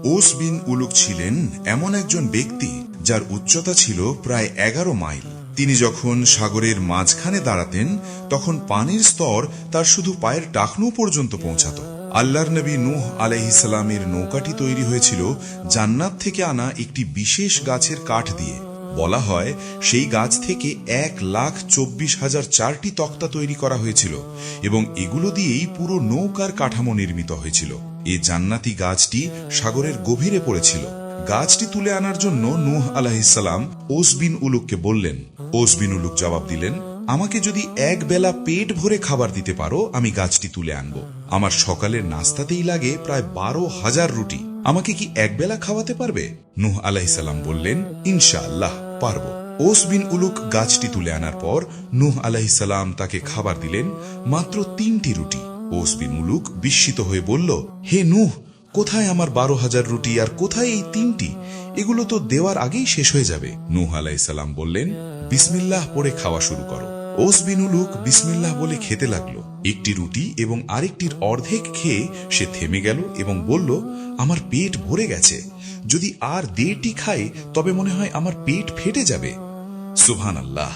ওস বিন উলুক ছিলেন এমন একজন ব্যক্তি যার উচ্চতা ছিল প্রায় 11 মাইল। তিনি যখন সাগরের মাঝখানে দাঁড়াতেন তখন পানির স্তর তার শুধু পায়ের টাকনু পর্যন্ত পৌঁছাত। আল্লাহর নবী নূহ আলাইহিস সালামের নৌকাটি তৈরি হয়েছিল জান্নাত থেকে আনা একটি বিশেষ গাছের কাঠ দিয়ে। বলা হয় সেই গাছ থেকে 1,24,004টি তক্তা তৈরি করা হয়েছিল এবং এগুলো দিয়েই পুরো নৌকার কাঠামো নির্মিত হয়েছিল। এই জান্নাতি গাছটি সাগরের গভীরে পড়েছিল। গাছটি তুলে আনার জন্য নূহ আলাইহিস সালাম ওস বিন উলুককে বললেন। ওস বিন উলুক জবাব দিলেন, আমাকে যদি এক বেলা পেট ভরে খাবার দিতে পারো আমি গাছটি তুলে আনব। আমার সকালের নাস্তাতেই লাগে প্রায় 12,000 রুটি। আমাকে কি এক বেলা খাওয়াতে পারবে? নূহ আলাইহিস সালাম বললেন, ইনশাআল্লাহ পারব। ওস বিন উলুক গাছটি তুলে আনার পর নূহ আলাইহিস সালাম তাকে খাবার দিলেন, মাত্র 3টি রুটি। ওস বিন উলুক বিস্মিত হয়ে বলল, হে নূহ, কোথায় আমার 12,000 রুটি আর কোথায় এই 3টি? এগুলো তো দেওয়ার আগেই শেষ হয়ে যাবে। নূহ আলাইহিস সালাম বললেন, বিসমিল্লাহ পড়ে খাওয়া শুরু করো। ওস বিন উলুক বিসমিল্লাহ বলে খেতে লাগলো। একটি রুটি এবং আরেকটির অর্ধেক খেয়ে সে থেমে গেল এবং বলল, আমার পেট ভরে গেছে। যদি আর 1.5টি খাই তবে মনে হয় আমার পেট ফেটে যাবে। সুবহানাল্লাহ।